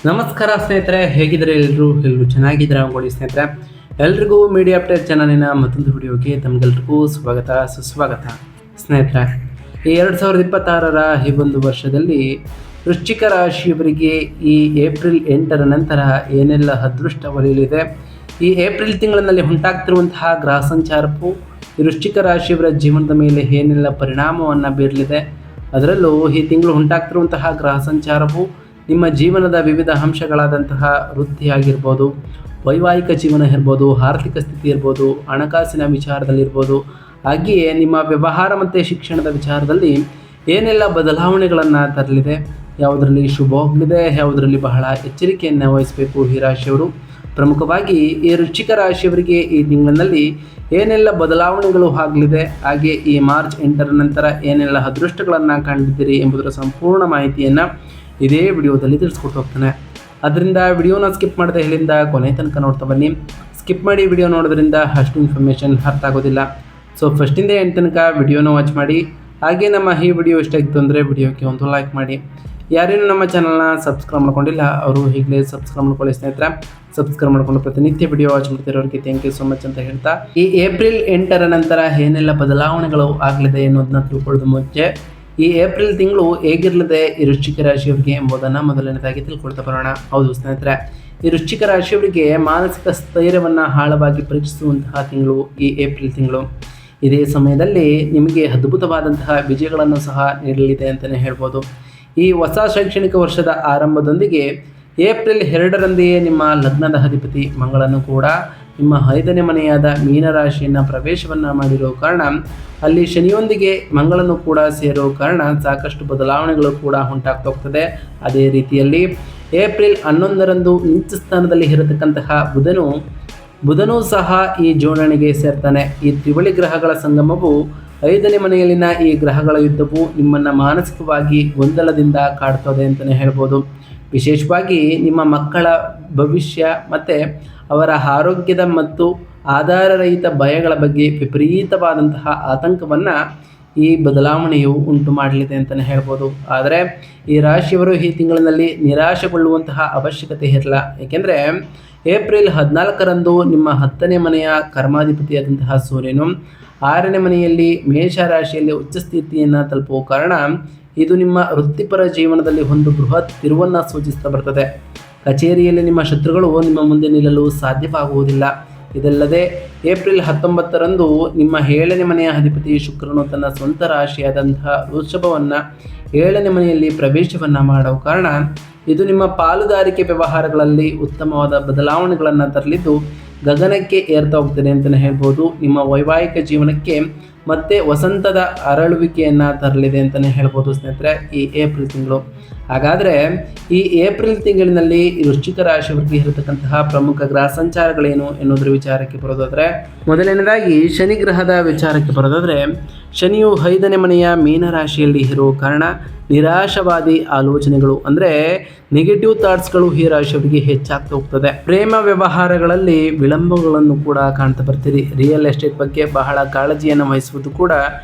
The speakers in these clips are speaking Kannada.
ನಮಸ್ಕಾರ ಸ್ನೇಹಿತರೆ, ಹೇಗಿದ್ರೆ ಎಲ್ಲರೂ ಚೆನ್ನಾಗಿದ್ದೀರಾ ಅನ್ಕೊಳ್ಳಿ ಸ್ನೇಹಿತರೆ. ಎಲ್ರಿಗೂ ಮೀಡಿಯಾ ಅಪ್ಡೇಟ್ ಚಾನಲಿನ ಮತ್ತೊಂದು ವಿಡಿಯೋಗೆ ತಮಗೆಲ್ರಿಗೂ ಸ್ವಾಗತ ಸುಸ್ವಾಗತ. ಸ್ನೇಹಿತರೆ, ಈ 2026ರ ಈ ಒಂದು ವರ್ಷದಲ್ಲಿ ವೃಶ್ಚಿಕ ರಾಶಿಯವರಿಗೆ ಈ ಏಪ್ರಿಲ್ 8ರ ನಂತರ ಏನೆಲ್ಲ ಅದೃಷ್ಟ ಒಲಿಯಲಿದೆ, ಈ ಏಪ್ರಿಲ್ ತಿಂಗಳಿನಲ್ಲಿ ಉಂಟಾಗ್ತಿರುವಂತಹ ಗ್ರಹ ಸಂಚಾರವು ಈ ವೃಶ್ಚಿಕ ರಾಶಿಯವರ ಜೀವನದ ಮೇಲೆ ಏನೆಲ್ಲ ಪರಿಣಾಮವನ್ನು ಬೀರಲಿದೆ, ಅದರಲ್ಲೂ ಈ ತಿಂಗಳು ಉಂಟಾಗ್ತಿರುವಂತಹ ಗ್ರಹ ಸಂಚಾರವು ನಿಮ್ಮ ಜೀವನದ ವಿವಿಧ ಅಂಶಗಳಾದಂತಹ ವೃತ್ತಿಯಾಗಿರ್ಬೋದು, ವೈವಾಹಿಕ ಜೀವನ ಇರ್ಬೋದು, ಆರ್ಥಿಕ ಸ್ಥಿತಿ ಇರ್ಬೋದು, ಹಣಕಾಸಿನ ವಿಚಾರದಲ್ಲಿರ್ಬೋದು, ಹಾಗೆಯೇ ನಿಮ್ಮ ವ್ಯವಹಾರ ಮತ್ತು ಶಿಕ್ಷಣದ ವಿಚಾರದಲ್ಲಿ ಏನೆಲ್ಲ ಬದಲಾವಣೆಗಳನ್ನು ತರಲಿದೆ, ಯಾವುದರಲ್ಲಿ ಶುಭ ಹೋಗಲಿದೆ, ಯಾವುದರಲ್ಲಿ ಬಹಳ ಎಚ್ಚರಿಕೆಯನ್ನು ವಹಿಸಬೇಕು ಈ ರಾಶಿಯವರು. ಪ್ರಮುಖವಾಗಿ ಈ ವೃಶ್ಚಿಕ ರಾಶಿಯವರಿಗೆ ಈ ತಿಂಗಳಿನಲ್ಲಿ ಏನೆಲ್ಲ ಬದಲಾವಣೆಗಳು ಆಗಲಿದೆ, ಹಾಗೆ ಈ ಮಾರ್ಚ್ 8ರ ನಂತರ ಏನೆಲ್ಲ ಅದೃಷ್ಟಗಳನ್ನು ಕಂಡಿದ್ದೀರಿ ಎಂಬುದರ ಸಂಪೂರ್ಣ ಮಾಹಿತಿಯನ್ನು ಇದೇ ವಿಡಿಯೋದಲ್ಲಿ ತಿಳಿಸ್ಕೊಟ್ಟು ಹೋಗ್ತಾನೆ. ಅದರಿಂದ ವಿಡಿಯೋನ ಸ್ಕಿಪ್ ಮಾಡದೆ ಇಲ್ಲಿಂದ ಕೊನೆ ತನಕ ನೋಡ್ತಾ ಬನ್ನಿ. ಸ್ಕಿಪ್ ಮಾಡಿ ವಿಡಿಯೋ ನೋಡೋದ್ರಿಂದ ಅಷ್ಟು ಇನ್ಫಾರ್ಮೇಷನ್ ಅರ್ಥ ಆಗೋದಿಲ್ಲ. ಸೊ ಫಸ್ಟಿಂದ ಎಂಟು ತನಕ ವಿಡಿಯೋನ ವಾಚ್ ಮಾಡಿ. ಹಾಗೆ ನಮ್ಮ ಈ ವಿಡಿಯೋ ಇಷ್ಟ ಆಗಿತ್ತು ಅಂದರೆ ವಿಡಿಯೋಕ್ಕೆ ಒಂದು ಲೈಕ್ ಮಾಡಿ. ಯಾರೇನು ನಮ್ಮ ಚಾನಲ್ನ ಸಬ್ಸ್ಕ್ರೈಬ್ ಮಾಡ್ಕೊಂಡಿಲ್ಲ ಅವರು ಈಗಲೇ ಸಬ್ಸ್ಕ್ರೈಬ್ ಮಾಡ್ಕೊಳ್ಳಿ ಸ್ನೇಹಿತರೆ. ಸಬ್ಸ್ಕ್ರೈಬ್ ಮಾಡ್ಕೊಂಡು ಪ್ರತಿನಿತ್ಯ ವಿಡಿಯೋ ವಾಚ್ ಮಾಡ್ತಿರೋರಿಗೆ ಥ್ಯಾಂಕ್ ಯು ಸೊ ಮಚ್ ಅಂತ ಹೇಳ್ತಾ, ಈ ಏಪ್ರಿಲ್ 8ರ ನಂತರ ಏನೆಲ್ಲ ಬದಲಾವಣೆಗಳು ಆಗಲಿದೆ ಎನ್ನುವುದನ್ನ ತಿಳ್ಕೊಳ್ಳೋದು ಮುಂಚೆ ಈ ಏಪ್ರಿಲ್ ತಿಂಗಳು ಹೇಗಿರಲಿದೆ ಈ ವೃಶ್ಚಿಕ ರಾಶಿಯವರಿಗೆ ಎಂಬುದನ್ನು ಮೊದಲನೇದಾಗಿ ತಿಳ್ಕೊಳ್ತಾ ಬರೋಣ. ಹೌದು ಸ್ನೇಹಿತರೆ, ಈ ವೃಶ್ಚಿಕ ರಾಶಿಯವರಿಗೆ ಮಾನಸಿಕ ಸ್ಥೈರ್ಯವನ್ನು ಆಳವಾಗಿ ಪರೀಕ್ಷಿಸುವಂತಹ ತಿಂಗಳು ಈ ಏಪ್ರಿಲ್ ತಿಂಗಳು. ಇದೇ ಸಮಯದಲ್ಲಿ ನಿಮಗೆ ಅದ್ಭುತವಾದಂತಹ ವಿಜಯಗಳನ್ನು ಸಹ ನೀಡಲಿದೆ ಅಂತಲೇ ಹೇಳ್ಬೋದು. ಈ ಹೊಸ ಶೈಕ್ಷಣಿಕ ವರ್ಷದ ಆರಂಭದೊಂದಿಗೆ ಏಪ್ರಿಲ್ 2ರಂದೆಯೇ ನಿಮ್ಮ ಲಗ್ನದ ಅಧಿಪತಿ ಮಂಗಳನು ಕೂಡ ನಿಮ್ಮ 5ನೇ ಮನೆಯಾದ ಮೀನರಾಶಿಯನ್ನು ಪ್ರವೇಶವನ್ನು ಮಾಡಿರೋ ಕಾರಣ, ಅಲ್ಲಿ ಶನಿಯೊಂದಿಗೆ ಮಂಗಳನು ಕೂಡ ಸೇರೋ ಕಾರಣ ಸಾಕಷ್ಟು ಬದಲಾವಣೆಗಳು ಕೂಡ ಉಂಟಾಗ್ತಾ ಹೋಗ್ತದೆ. ಅದೇ ರೀತಿಯಲ್ಲಿ ಏಪ್ರಿಲ್ 11ರಂದು ನೀಚ ಸ್ಥಾನದಲ್ಲಿ ಇರತಕ್ಕಂತಹ ಬುಧನೂ ಸಹ ಈ ಜೋಡಣೆಗೆ ಸೇರ್ತಾನೆ. ಈ ತ್ರಿವಳಿ ಗ್ರಹಗಳ ಸಂಗಮವು 5ನೇ ಮನೆಯಲ್ಲಿನ ಈ ಗ್ರಹಗಳ ಯುದ್ಧವು ನಿಮ್ಮನ್ನು ಮಾನಸಿಕವಾಗಿ ಗೊಂದಲದಿಂದ ಕಾಡ್ತದೆ ಅಂತಲೇ ಹೇಳ್ಬೋದು. ವಿಶೇಷವಾಗಿ ನಿಮ್ಮ ಮಕ್ಕಳ ಭವಿಷ್ಯ ಮತ್ತು ಅವರ ಆರೋಗ್ಯದ ಮತ್ತು ಆಧಾರರಹಿತ ಭಯಗಳ ಬಗ್ಗೆ ವಿಪರೀತವಾದಂತಹ ಆತಂಕವನ್ನು ಈ ಬದಲಾವಣೆಯು ಉಂಟು ಮಾಡಲಿದೆ ಅಂತಲೇ ಹೇಳ್ಬೋದು. ಆದರೆ ಈ ರಾಶಿಯವರು ಈ ತಿಂಗಳಿನಲ್ಲಿ ನಿರಾಶೆಗೊಳ್ಳುವಂತಹ ಅವಶ್ಯಕತೆ ಇರಲ್ಲ. ಏಕೆಂದರೆ ಏಪ್ರಿಲ್ 14ರಂದು ನಿಮ್ಮ 10ನೇ ಮನೆಯ ಕರ್ಮಾಧಿಪತಿಯಾದಂತಹ ಸೂರ್ಯನು 6ನೇ ಮನೆಯಲ್ಲಿ ಮೇಷರಾಶಿಯಲ್ಲಿ ಉಚ್ಚ ಸ್ಥಿತಿಯನ್ನು ತಲುಪುವ ಕಾರಣ ಇದು ನಿಮ್ಮ ವೃತ್ತಿಪರ ಜೀವನದಲ್ಲಿ ಒಂದು ಬೃಹತ್ ತಿರುವನ್ನು ಸೂಚಿಸ್ತಾ ಬರ್ತದೆ. ಕಚೇರಿಯಲ್ಲಿ ನಿಮ್ಮ ಶತ್ರುಗಳು ನಿಮ್ಮ ಮುಂದೆ ನಿಲ್ಲಲು ಸಾಧ್ಯವಾಗುವುದಿಲ್ಲ. ಇದಲ್ಲದೆ ಏಪ್ರಿಲ್ 19ರಂದು ನಿಮ್ಮ 7ನೇ ಮನೆಯ ಅಧಿಪತಿ ಶುಕ್ರನು ತನ್ನ ಸ್ವಂತ ರಾಶಿಯಾದಂತಹ ವೃಷಭವನ್ನು 7ನೇ ಮನೆಯಲ್ಲಿ ಪ್ರವೇಶವನ್ನು ಮಾಡುವ ಕಾರಣ ಇದು ನಿಮ್ಮ ಪಾಲುದಾರಿಕೆ ವ್ಯವಹಾರಗಳಲ್ಲಿ ಉತ್ತಮವಾದ ಬದಲಾವಣೆಗಳನ್ನು ತರಲಿದ್ದು ಗಗನಕ್ಕೆ ಏರ್ತಾ ಹೋಗ್ತದೆ ಅಂತಲೇ ಹೇಳ್ಬೋದು. ನಿಮ್ಮ ವೈವಾಹಿಕ ಜೀವನಕ್ಕೆ ಮತ್ತೆ ವಸಂತದ ಅರಳುವಿಕೆಯನ್ನು ತರಲಿದೆ ಅಂತಲೇ ಹೇಳ್ಬೋದು ಸ್ನೇಹಿತರೆ ಈ ಏಪ್ರಿಲ್ ತಿಂಗಳು. ಹಾಗಾದರೆ ಈ ಏಪ್ರಿಲ್ ತಿಂಗಳಿನಲ್ಲಿ ವೃಶ್ಚಿಕ ರಾಶಿಯವರಿಗೆ ಇರತಕ್ಕಂತಹ ಪ್ರಮುಖ ಗ್ರಹ ಸಂಚಾರಗಳೇನು ಎನ್ನುವುದರ ವಿಚಾರಕ್ಕೆ ಬರೋದಾದರೆ, ಮೊದಲನೇದಾಗಿ ಶನಿ ಗ್ರಹದ ವಿಚಾರಕ್ಕೆ ಬರೋದಾದರೆ, ಶನಿಯು 5ನೇ ಮನೆಯ ಮೀನರಾಶಿಯಲ್ಲಿ ಇರುವ ಕಾರಣ ನಿರಾಶವಾದಿ ಆಲೋಚನೆಗಳು ಅಂದರೆ ನೆಗೆಟಿವ್ ಥಾಟ್ಸ್ಗಳು ಈ ರಾಶಿಯವರಿಗೆ ಹೆಚ್ಚಾಗ್ತಾ ಹೋಗ್ತದೆ. ಪ್ರೇಮ ವ್ಯವಹಾರಗಳಲ್ಲಿ ವಿಳಂಬಗಳನ್ನು ಕೂಡ ಕಾಣ್ತಾ ಬರ್ತೀರಿ. ರಿಯಲ್ ಎಸ್ಟೇಟ್ ಬಗ್ಗೆ ಬಹಳ ಕಾಳಜಿಯನ್ನು ವಹಿಸುವುದು ಕೂಡ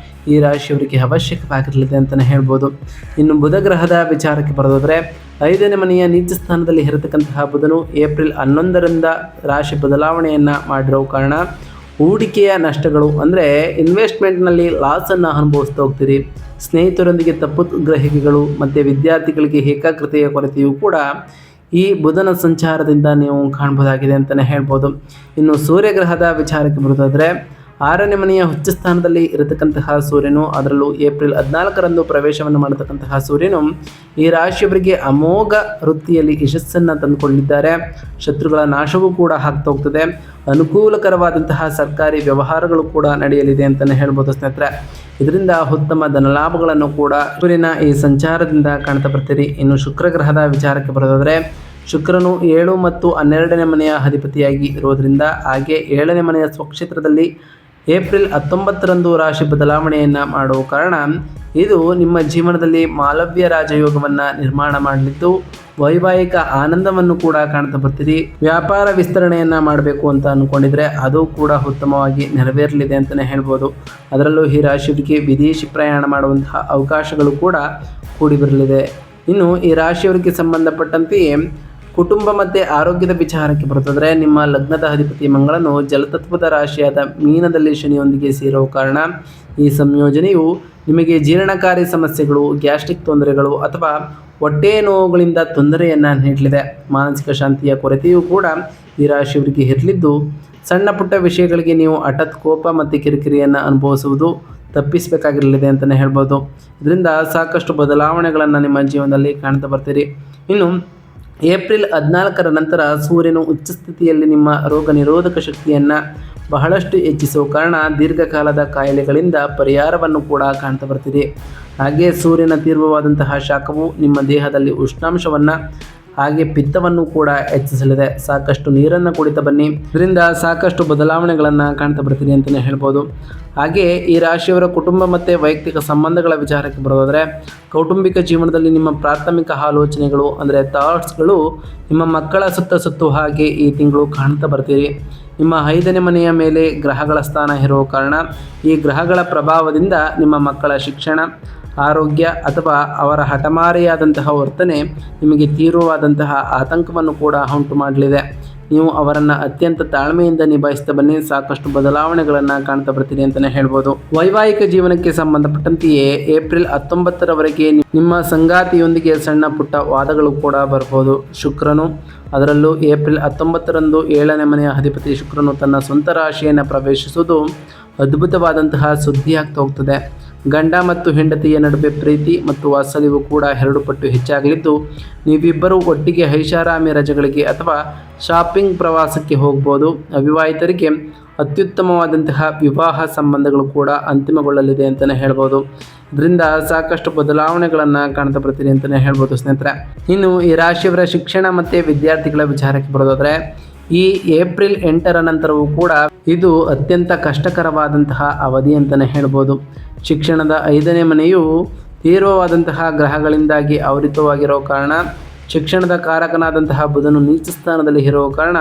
ಈ ರಾಶಿಯವರಿಗೆ ಅವಶ್ಯಕವಾಗಿರಲಿದೆ ಅಂತಲೇ ಹೇಳ್ಬೋದು. ಇನ್ನು ಬುಧ ಗ್ರಹದ ವಿಚಾರಕ್ಕೆ ಬರೋದಾದರೆ, 5ನೇ ಮನೆಯ ನೀಚ ಸ್ಥಾನದಲ್ಲಿ ಇರತಕ್ಕಂತಹ ಬುಧನು ಏಪ್ರಿಲ್ 11ರಿಂದ ರಾಶಿ ಬದಲಾವಣೆಯನ್ನು ಮಾಡಿರೋ ಕಾರಣ ಹೂಡಿಕೆಯ ನಷ್ಟಗಳು ಅಂದರೆ ಇನ್ವೆಸ್ಟ್ಮೆಂಟ್ನಲ್ಲಿ ಲಾಸನ್ನು ಅನುಭವಿಸ್ತಾ ಹೋಗ್ತೀರಿ. ಸ್ನೇಹಿತರೊಂದಿಗೆ ತಪ್ಪು ಗ್ರಹಿಕೆಗಳು ಮತ್ತು ವಿದ್ಯಾರ್ಥಿಗಳಿಗೆ ಏಕಾಗ್ರತೆಯ ಕೊರತೆಯೂ ಕೂಡ ಈ ಬುಧನ ಸಂಚಾರದಿಂದ ನೀವು ಕಾಣ್ಬೋದಾಗಿದೆ ಅಂತಲೇ ಹೇಳ್ಬೋದು. ಇನ್ನು ಸೂರ್ಯಗ್ರಹದ ವಿಚಾರಕ್ಕೆ ಬರೋದಾದರೆ, 6ನೇ ಮನೆಯ ಉಚ್ಚ ಸ್ಥಾನದಲ್ಲಿ ಇರತಕ್ಕಂತಹ ಸೂರ್ಯನು, ಅದರಲ್ಲೂ ಏಪ್ರಿಲ್ 14ರಂದು ಪ್ರವೇಶವನ್ನು ಮಾಡತಕ್ಕಂತಹ ಸೂರ್ಯನು ಈ ರಾಶಿಯವರಿಗೆ ಅಮೋಘ ವೃತ್ತಿಯಲ್ಲಿ ಯಶಸ್ಸನ್ನು ತಂದುಕೊಂಡಿದ್ದಾರೆ. ಶತ್ರುಗಳ ನಾಶವೂ ಕೂಡ ಆಗ್ತಾ ಹೋಗ್ತದೆ. ಅನುಕೂಲಕರವಾದಂತಹ ಸರ್ಕಾರಿ ವ್ಯವಹಾರಗಳು ಕೂಡ ನಡೆಯಲಿದೆ ಅಂತಲೇ ಹೇಳ್ಬೋದು ಸ್ನೇಹಿತರೆ. ಇದರಿಂದ ಉತ್ತಮ ಧನಲಾಭಗಳನ್ನು ಕೂಡ ಸೂರ್ಯನ ಈ ಸಂಚಾರದಿಂದ ಕಾಣ್ತಾ ಬರ್ತೀರಿ. ಇನ್ನು ಶುಕ್ರ ಗ್ರಹದ ವಿಚಾರಕ್ಕೆ ಬರೋದಾದರೆ, ಶುಕ್ರನು 7 ಮತ್ತು 12ನೇ ಮನೆಯ ಅಧಿಪತಿಯಾಗಿ ಇರೋದರಿಂದ, ಹಾಗೆ 7ನೇ ಮನೆಯ ಸ್ವಕ್ಷೇತ್ರದಲ್ಲಿ ಏಪ್ರಿಲ್ 19ರಂದು ರಾಶಿ ಬದಲಾವಣೆಯನ್ನು ಮಾಡುವ ಕಾರಣ ಇದು ನಿಮ್ಮ ಜೀವನದಲ್ಲಿ ಮಾಲವ್ಯ ರಾಜಯೋಗವನ್ನು ನಿರ್ಮಾಣ ಮಾಡಲಿದ್ದು ವೈವಾಹಿಕ ಆನಂದವನ್ನು ಕೂಡ ಕಾಣ್ತಾ ಬರ್ತೀರಿ. ವ್ಯಾಪಾರ ವಿಸ್ತರಣೆಯನ್ನು ಮಾಡಬೇಕು ಅಂತ ಅಂದ್ಕೊಂಡಿದ್ರೆ ಅದು ಕೂಡ ಉತ್ತಮವಾಗಿ ನೆರವೇರಲಿದೆ ಅಂತಲೇ ಹೇಳ್ಬೋದು. ಅದರಲ್ಲೂ ಈ ರಾಶಿಯವರಿಗೆ ವಿದೇಶಿ ಪ್ರಯಾಣ ಮಾಡುವಂತಹ ಅವಕಾಶಗಳು ಕೂಡ ಕೂಡಿ ಬರಲಿದೆ. ಇನ್ನು ಈ ರಾಶಿಯವರಿಗೆ ಸಂಬಂಧಪಟ್ಟಂತೆಯೇ ಕುಟುಂಬ ಮತ್ತು ಆರೋಗ್ಯದ ವಿಚಾರಕ್ಕೆ ಬರುತ್ತಾದರೆ ನಿಮ್ಮ ಲಗ್ನದ ಅಧಿಪತಿ ಮಂಗಳನು ಜಲತತ್ವದ ರಾಶಿಯಾದ ಮೀನದಲ್ಲಿ ಶನಿಯೊಂದಿಗೆ ಸೇರೋ ಕಾರಣ ಈ ಸಂಯೋಜನೆಯು ನಿಮಗೆ ಜೀರ್ಣಕಾರಿ ಸಮಸ್ಯೆಗಳು, ಗ್ಯಾಸ್ಟ್ರಿಕ್ ತೊಂದರೆಗಳು ಅಥವಾ ಹೊಟ್ಟೆ ನೋವುಗಳಿಂದ ತೊಂದರೆಯನ್ನು ನೀಡಲಿದೆ. ಮಾನಸಿಕ ಶಾಂತಿಯ ಕೊರತೆಯೂ ಕೂಡ ಈ ರಾಶಿಯವರಿಗೆ ಇರಲಿದ್ದು, ಸಣ್ಣ ಪುಟ್ಟ ವಿಷಯಗಳಿಗೆ ನೀವು ಹಠಾತ್ ಕೋಪ ಮತ್ತು ಕಿರಿಕಿರಿಯನ್ನು ಅನುಭವಿಸುವುದು ತಪ್ಪಿಸಬೇಕಾಗಿರಲಿದೆ ಅಂತಲೇ ಹೇಳ್ಬೋದು. ಇದರಿಂದ ಸಾಕಷ್ಟು ಬದಲಾವಣೆಗಳನ್ನು ನಿಮ್ಮ ಜೀವನದಲ್ಲಿ ಕಾಣ್ತಾ ಬರ್ತೀರಿ. ಇನ್ನು ಏಪ್ರಿಲ್ 14ರ ನಂತರ ಸೂರ್ಯನು ಉಚ್ಚ ಸ್ಥಿತಿಯಲ್ಲಿ ನಿಮ್ಮ ರೋಗ ನಿರೋಧಕ ಶಕ್ತಿಯನ್ನು ಬಹಳಷ್ಟು ಹೆಚ್ಚಿಸುವ ಕಾರಣ ದೀರ್ಘಕಾಲದ ಕಾಯಿಲೆಗಳಿಂದ ಪರಿಹಾರವನ್ನು ಕೂಡ ಕಾಣ್ತಾ ಬರ್ತೀರಿ. ಹಾಗೆ ಸೂರ್ಯನ ತೀವ್ರವಾದಂತಹ ಶಾಖವು ನಿಮ್ಮ ದೇಹದಲ್ಲಿ ಉಷ್ಣಾಂಶವನ್ನು ಹಾಗೆ ಪಿತ್ತವನ್ನು ಕೂಡ ಹೆಚ್ಚಿಸಲಿದೆ. ಸಾಕಷ್ಟು ನೀರನ್ನು ಕುಡಿತಾ ಬನ್ನಿ, ಇದರಿಂದ ಸಾಕಷ್ಟು ಬದಲಾವಣೆಗಳನ್ನು ಕಾಣ್ತಾ ಬರ್ತೀನಿ ಅಂತಲೇ ಹೇಳ್ಬೋದು. ಹಾಗೆ ಈ ರಾಶಿಯವರ ಕುಟುಂಬ ಮತ್ತು ವೈಯಕ್ತಿಕ ಸಂಬಂಧಗಳ ವಿಚಾರಕ್ಕೆ ಬರೋದಾದರೆ, ಕೌಟುಂಬಿಕ ಜೀವನದಲ್ಲಿ ನಿಮ್ಮ ಪ್ರಾಥಮಿಕ ಆಲೋಚನೆಗಳು ಅಂದರೆ ಥಾಟ್ಸ್ಗಳು ನಿಮ್ಮ ಮಕ್ಕಳ ಸುತ್ತು ಹಾಗೆ ಈ ತಿಂಗಳು ಕಾಣ್ತಾ ಬರ್ತೀರಿ. ನಿಮ್ಮ 5ನೇ ಮನೆಯ ಮೇಲೆ ಗ್ರಹಗಳ ಸ್ಥಾನ ಇರುವ ಕಾರಣ ಈ ಗ್ರಹಗಳ ಪ್ರಭಾವದಿಂದ ನಿಮ್ಮ ಮಕ್ಕಳ ಶಿಕ್ಷಣ, ಆರೋಗ್ಯ ಅಥವಾ ಅವರ ಹಠಮಾರಿಯಾದಂತಹ ವರ್ತನೆ ನಿಮಗೆ ತೀವ್ರವಾದಂತಹ ಆತಂಕವನ್ನು ಕೂಡ ಉಂಟು ಮಾಡಲಿದೆ. ನೀವು ಅವರನ್ನು ಅತ್ಯಂತ ತಾಳ್ಮೆಯಿಂದ ನಿಭಾಯಿಸ್ತಾ ಬನ್ನಿ, ಸಾಕಷ್ಟು ಬದಲಾವಣೆಗಳನ್ನು ಕಾಣ್ತಾ ಬರ್ತೀರಿ ಅಂತಲೇ ಹೇಳ್ಬೋದು. ವೈವಾಹಿಕ ಜೀವನಕ್ಕೆ ಸಂಬಂಧಪಟ್ಟಂತೆಯೇ ಏಪ್ರಿಲ್ 19ರವರೆಗೆ ನಿಮ್ಮ ಸಂಗಾತಿಯೊಂದಿಗೆ ಸಣ್ಣ ಪುಟ್ಟ ವಾದಗಳು ಕೂಡ ಬರ್ಬೋದು. ಶುಕ್ರನು, ಅದರಲ್ಲೂ ಏಪ್ರಿಲ್ 19ರಂದು 7ನೇ ಮನೆಯ ಅಧಿಪತಿ ಶುಕ್ರನು ತನ್ನ ಸ್ವಂತ ರಾಶಿಯನ್ನು ಪ್ರವೇಶಿಸುವುದು ಅದ್ಭುತವಾದಂತಹ ಸುದ್ದಿ ಆಗ್ತಾ ಹೋಗ್ತದೆ. ಗಂಡ ಮತ್ತು ಹೆಂಡತಿಯ ನಡುವೆ ಪ್ರೀತಿ ಮತ್ತು ವಾತ್ಸಲ್ಯವು ಕೂಡ 2 ಪಟ್ಟು ಹೆಚ್ಚಾಗಲಿದ್ದು, ನೀವಿಬ್ಬರೂ ಒಟ್ಟಿಗೆ ಐಷಾರಾಮಿ ರಜೆಗಳಿಗೆ ಅಥವಾ ಶಾಪಿಂಗ್ ಪ್ರವಾಸಕ್ಕೆ ಹೋಗ್ಬೋದು. ಅವಿವಾಹಿತರಿಗೆ ಅತ್ಯುತ್ತಮವಾದಂತಹ ವಿವಾಹ ಸಂಬಂಧಗಳು ಕೂಡ ಅಂತಿಮಗೊಳ್ಳಲಿದೆ ಅಂತಲೇ ಹೇಳ್ಬೋದು. ಇದರಿಂದ ಸಾಕಷ್ಟು ಬದಲಾವಣೆಗಳನ್ನು ಕಾಣ್ತಾ ಬರ್ತೀರಿ ಅಂತಲೇ ಹೇಳ್ಬೋದು ಸ್ನೇಹಿತರೆ. ಇನ್ನು ಈ ರಾಶಿಯವರ ಶಿಕ್ಷಣ ಮತ್ತು ವಿದ್ಯಾರ್ಥಿಗಳ ವಿಚಾರಕ್ಕೆ ಬರೋದಾದರೆ, ಈ ಏಪ್ರಿಲ್ 8ರ ನಂತರವೂ ಕೂಡ ಇದು ಅತ್ಯಂತ ಕಷ್ಟಕರವಾದಂತಹ ಅವಧಿ ಅಂತಲೇ ಹೇಳ್ಬೋದು. ಶಿಕ್ಷಣದ 5ನೇ ಮನೆಯು ತೀವ್ರವಾದಂತಹ ಗ್ರಹಗಳಿಂದಾಗಿ ಆವೃತವಾಗಿರೋ ಕಾರಣ, ಶಿಕ್ಷಣದ ಕಾರಕನಾದಂತಹ ಬುಧನು ನೀಚ ಸ್ಥಾನದಲ್ಲಿ ಇರುವ ಕಾರಣ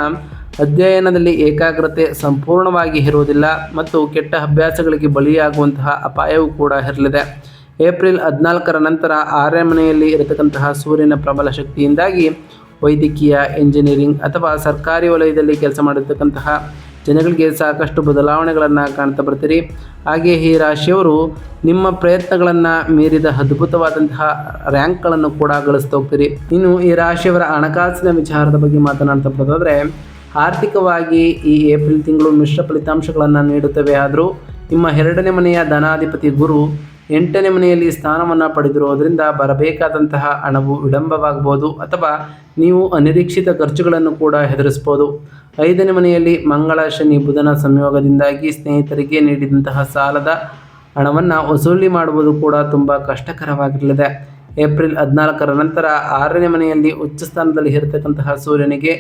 ಅಧ್ಯಯನದಲ್ಲಿ ಏಕಾಗ್ರತೆ ಸಂಪೂರ್ಣವಾಗಿ ಇರುವುದಿಲ್ಲ ಮತ್ತು ಕೆಟ್ಟ ಅಭ್ಯಾಸಗಳಿಗೆ ಬಲಿಯಾಗುವಂತಹ ಅಪಾಯವೂ ಕೂಡ ಇರಲಿದೆ. ಏಪ್ರಿಲ್ 14ರ ನಂತರ 6ನೇ ಮನೆಯಲ್ಲಿ ಇರತಕ್ಕಂತಹ ಸೂರ್ಯನ ಪ್ರಬಲ ಶಕ್ತಿಯಿಂದಾಗಿ ವೈದ್ಯಕೀಯ, ಇಂಜಿನಿಯರಿಂಗ್ ಅಥವಾ ಸರ್ಕಾರಿ ವಲಯದಲ್ಲಿ ಕೆಲಸ ಮಾಡಿರ್ತಕ್ಕಂತಹ ಜನಗಳಿಗೆ ಸಾಕಷ್ಟು ಬದಲಾವಣೆಗಳನ್ನು ಕಾಣ್ತಾ ಬರ್ತೀರಿ. ಹಾಗೆ ಈ ರಾಶಿಯವರು ನಿಮ್ಮ ಪ್ರಯತ್ನಗಳನ್ನು ಮೀರಿದ ಅದ್ಭುತವಾದಂತಹ ರ್ಯಾಂಕ್ಗಳನ್ನು ಕೂಡ ಗಳಿಸ್ತಾ ಹೋಗ್ತೀರಿ. ಇನ್ನು ಈ ರಾಶಿಯವರ ಹಣಕಾಸಿನ ವಿಚಾರದ ಬಗ್ಗೆ ಮಾತನಾಡ್ತಾ ಬರೋದಾದರೆ, ಆರ್ಥಿಕವಾಗಿ ಈ ಏಪ್ರಿಲ್ ತಿಂಗಳು ಮಿಶ್ರ ಫಲಿತಾಂಶಗಳನ್ನು ನೀಡುತ್ತವೆ. ಆದರೂ ನಿಮ್ಮ 2ನೇ ಮನೆಯ ಧನಾಧಿಪತಿ ಗುರು 8ನೇ ಮನೆಯಲ್ಲಿ ಸ್ಥಾನವನ್ನು ಪಡೆದಿರುವುದರಿಂದ ಬರಬೇಕಾದಂತಹ ಹಣವು ವಿಳಂಬವಾಗಬಹುದು ಅಥವಾ ನೀವು ಅನಿರೀಕ್ಷಿತ ಖರ್ಚುಗಳನ್ನು ಕೂಡ ಎದುರಿಸ್ಬೋದು. 5ನೇ ಮನೆಯಲ್ಲಿ ಮಂಗಳ, ಶನಿ, ಬುಧನ ಸಂಯೋಗದಿಂದಾಗಿ ಸ್ನೇಹಿತರಿಗೆ ನೀಡಿದಂತಹ ಸಾಲದ ಹಣವನ್ನು ವಸೂಲಿ ಮಾಡುವುದು ಕೂಡ ತುಂಬ ಕಷ್ಟಕರವಾಗಿರಲಿದೆ. ಏಪ್ರಿಲ್ 14ರ ನಂತರ 6ನೇ ಮನೆಯಲ್ಲಿ ಉಚ್ಚ ಸ್ಥಾನದಲ್ಲಿ ಇರತಕ್ಕಂತಹ ಸೂರ್ಯನಿಗೆ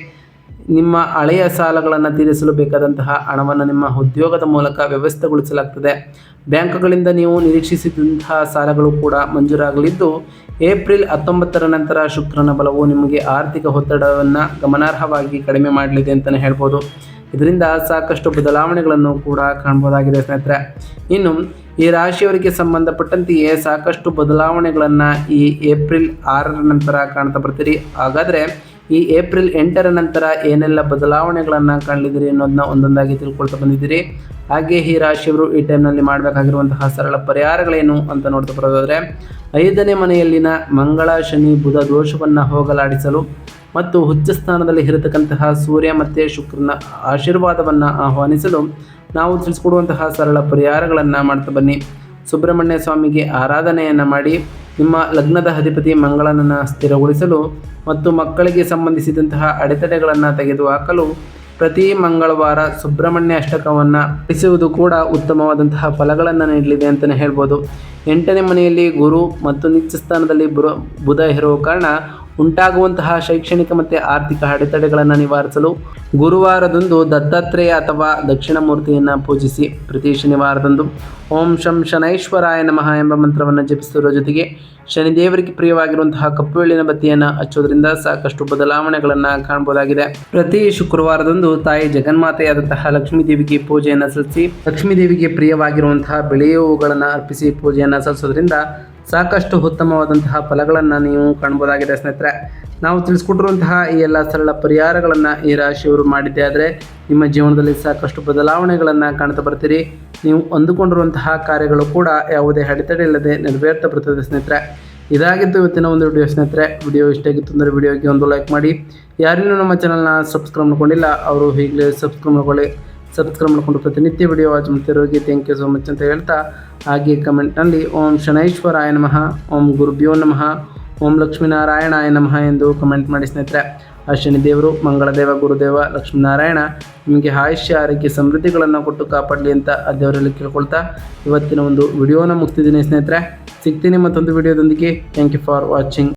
ನಿಮ್ಮ ಹಳೆಯ ಸಾಲಗಳನ್ನು ತೀರಿಸಲು ಬೇಕಾದಂತಹ ಹಣವನ್ನು ನಿಮ್ಮ ಉದ್ಯೋಗದ ಮೂಲಕ ವ್ಯವಸ್ಥೆಗೊಳಿಸಲಾಗ್ತದೆ. ಬ್ಯಾಂಕ್ಗಳಿಂದ ನೀವು ನಿರೀಕ್ಷಿಸಿದಂತಹ ಸಾಲಗಳು ಕೂಡ ಮಂಜೂರಾಗಲಿದ್ದು, ಏಪ್ರಿಲ್ 19ರ ನಂತರ ಶುಕ್ರನ ಬಲವು ನಿಮಗೆ ಆರ್ಥಿಕ ಒತ್ತಡವನ್ನು ಗಮನಾರ್ಹವಾಗಿ ಕಡಿಮೆ ಮಾಡಲಿದೆ ಅಂತಲೇ ಹೇಳ್ಬೋದು. ಇದರಿಂದ ಸಾಕಷ್ಟು ಬದಲಾವಣೆಗಳನ್ನು ಕೂಡ ಕಾಣ್ಬೋದಾಗಿದೆ ಸ್ನೇಹಿತರೆ. ಇನ್ನು ಈ ರಾಶಿಯವರಿಗೆ ಸಂಬಂಧಪಟ್ಟಂತೆಯೇ ಸಾಕಷ್ಟು ಬದಲಾವಣೆಗಳನ್ನು ಈ ಏಪ್ರಿಲ್ 6ರ ನಂತರ ಕಾಣ್ತಾ ಬರ್ತೀರಿ. ಹಾಗಾದರೆ ಈ ಏಪ್ರಿಲ್ 8ರ ನಂತರ ಏನೆಲ್ಲ ಬದಲಾವಣೆಗಳನ್ನು ಕಾಣಲಿದ್ದೀರಿ ಅನ್ನೋದನ್ನ ಒಂದೊಂದಾಗಿ ತಿಳ್ಕೊಳ್ತಾ ಬಂದಿದ್ದೀರಿ. ಹಾಗೆ ಈ ರಾಶಿಯವರು ಈ ಟೈಮ್ನಲ್ಲಿ ಮಾಡಬೇಕಾಗಿರುವಂತಹ ಸರಳ ಪರಿಹಾರಗಳೇನು ಅಂತ ನೋಡ್ತಾ ಬರೋದಾದರೆ, 5ನೇ ಮನೆಯಲ್ಲಿನ ಮಂಗಳ, ಶನಿ, ಬುಧ ದೋಷವನ್ನು ಹೋಗಲಾಡಿಸಲು ಮತ್ತು ಉಚ್ಚ ಸ್ಥಾನದಲ್ಲಿ ಇರತಕ್ಕಂತಹ ಸೂರ್ಯ ಮತ್ತು ಶುಕ್ರನ ಆಶೀರ್ವಾದವನ್ನು ಆಹ್ವಾನಿಸಲು ನಾವು ತಿಳಿಸ್ಕೊಡುವಂತಹ ಸರಳ ಪರಿಹಾರಗಳನ್ನು ಮಾಡ್ತಾ ಬನ್ನಿ. ಸುಬ್ರಹ್ಮಣ್ಯ ಸ್ವಾಮಿಗೆ ಆರಾಧನೆಯನ್ನು ಮಾಡಿ, ನಿಮ್ಮ ಲಗ್ನದ ಅಧಿಪತಿ ಮಂಗಳನನ್ನು ಸ್ಥಿರಗೊಳಿಸಲು ಮತ್ತು ಮಕ್ಕಳಿಗೆ ಸಂಬಂಧಿಸಿದಂತಹ ಅಡೆತಡೆಗಳನ್ನು ತೆಗೆದುಹಾಕಲು ಪ್ರತಿ ಮಂಗಳವಾರ ಸುಬ್ರಹ್ಮಣ್ಯ ಅಷ್ಟಕವನ್ನು ಪಠಿಸುವುದು ಕೂಡ ಉತ್ತಮವಾದಂತಹ ಫಲಗಳನ್ನು ನೀಡಲಿದೆ ಅಂತಲೇ ಹೇಳ್ಬೋದು. 8ನೇ ಮನೆಯಲ್ಲಿ ಗುರು ಮತ್ತು ನೀಚ ಸ್ಥಾನದಲ್ಲಿ ಬುಧ ಇರುವ ಕಾರಣ ಉಂಟಾಗುವಂತಹ ಶೈಕ್ಷಣಿಕ ಮತ್ತು ಆರ್ಥಿಕ ಅಡೆತಡೆಗಳನ್ನು ನಿವಾರಿಸಲು ಗುರುವಾರದಂದು ದತ್ತಾತ್ರೇಯ ಅಥವಾ ದಕ್ಷಿಣ ಮೂರ್ತಿಯನ್ನು ಪೂಜಿಸಿ. ಪ್ರತಿ ಶನಿವಾರದಂದು ಓಂ ಶಂ ಶನೈಶ್ವರಾಯ ನಮಃ ಎಂಬ ಮಂತ್ರವನ್ನು ಜಪಿಸುವ ಜೊತೆಗೆ ಶನಿದೇವರಿಗೆ ಪ್ರಿಯವಾಗಿರುವಂತಹ ಕಪ್ಪು ಎಳ್ಳಿನ ಬತ್ತಿಯನ್ನು ಹಚ್ಚೋದ್ರಿಂದ ಸಾಕಷ್ಟು ಬದಲಾವಣೆಗಳನ್ನು ಕಾಣಬಹುದಾಗಿದೆ. ಪ್ರತಿ ಶುಕ್ರವಾರದಂದು ತಾಯಿ ಜಗನ್ಮಾತೆಯಾದಂತಹ ಲಕ್ಷ್ಮೀ ದೇವಿಗೆ ಪೂಜೆಯನ್ನು ಸಲ್ಲಿಸಿ, ಲಕ್ಷ್ಮೀ ದೇವಿಗೆ ಪ್ರಿಯವಾಗಿರುವಂತಹ ಬಿಳಿಯ ಹೂಗಳನ್ನು ಅರ್ಪಿಸಿ ಪೂಜೆಯನ್ನು ಸಲ್ಲಿಸೋದ್ರಿಂದ ಸಾಕಷ್ಟು ಉತ್ತಮವಾದಂತಹ ಫಲಗಳನ್ನು ನೀವು ಕಾಣಬಹುದಾಗಿದೆ ಸ್ನೇಹಿತರೆ. ನಾವು ತಿಳಿಸ್ಕೊಟ್ಟಿರುವಂತಹ ಈ ಎಲ್ಲ ಸರಳ ಪರಿಹಾರಗಳನ್ನು ಈ ರಾಶಿಯವರು ಮಾಡಿದ್ದೇ ಆದರೆ ನಿಮ್ಮ ಜೀವನದಲ್ಲಿ ಸಾಕಷ್ಟು ಬದಲಾವಣೆಗಳನ್ನು ಕಾಣ್ತಾ ಬರ್ತೀರಿ. ನೀವು ಅಂದುಕೊಂಡಿರುವಂತಹ ಕಾರ್ಯಗಳು ಕೂಡ ಯಾವುದೇ ಅಡೆತಡೆ ಇಲ್ಲದೆ ನೆರವೇರ್ತಾ ಬರ್ತದೆ ಸ್ನೇಹಿತರೆ. ಇದಾಗಿತ್ತು ಇವತ್ತಿನ ಒಂದು ವಿಡಿಯೋ ಸ್ನೇಹಿತರೆ. ವಿಡಿಯೋ ಇಷ್ಟ ಆಗಿತ್ತು ಅಂದರೆ ವಿಡಿಯೋಗೆ ಒಂದು ಲೈಕ್ ಮಾಡಿ. ಯಾರಿನ್ನೂ ನಮ್ಮ ಚಾನಲ್ನ ಸಬ್ಸ್ಕ್ರೈಬ್ ಮಾಡ್ಕೊಂಡಿಲ್ಲ ಅವರು ಈಗಲೇ ಸಬ್ಸ್ಕ್ರೈಬ್ ಮಾಡ್ಕೊಂಡು ಪ್ರತಿನಿತ್ಯ ವಿಡಿಯೋ ವಾಚ್ ಮಾಡ್ತಿರೋರಿಗೆ ಥ್ಯಾಂಕ್ ಯು ಸೋ ಮಚ್ ಅಂತ ಹೇಳ್ತಾ, ಹಾಗೆ ಕಮೆಂಟ್ನಲ್ಲಿ ಓಂ ಶನೈಶ್ವರಾಯ ನಮಃ, ಓಂ ಗುರುಭ್ಯೋ ನಮಃ, ಓಂ ಲಕ್ಷ್ಮೀನಾರಾಯಣಾಯ ನಮಃ ಎಂದು ಕಮೆಂಟ್ ಮಾಡಿ ಸ್ನೇಹಿತರೆ. ಆ ಶನಿದೇವರು, ಮಂಗಳದೇವ, ಗುರುದೇವ, ಲಕ್ಷ್ಮೀನಾರಾಯಣ ನಿಮಗೆ ಆಯುಷ್ಯ ಆರೋಗ್ಯ ಸಮೃದ್ಧಿಗಳನ್ನು ಕೊಟ್ಟು ಕಾಪಾಡಲಿ ಅಂತ ಆ ದೇವರಲ್ಲಿ ಕೇಳ್ಕೊಳ್ತಾ ಇವತ್ತಿನ ಒಂದು ವಿಡಿಯೋನ ಮುಗಿಸ್ತಿದ್ದೀನಿ ಸ್ನೇಹಿತರೆ. ಸಿಗ್ತೀನಿ ಮತ್ತೊಂದು ವಿಡಿಯೋದೊಂದಿಗೆ. Thank you for watching.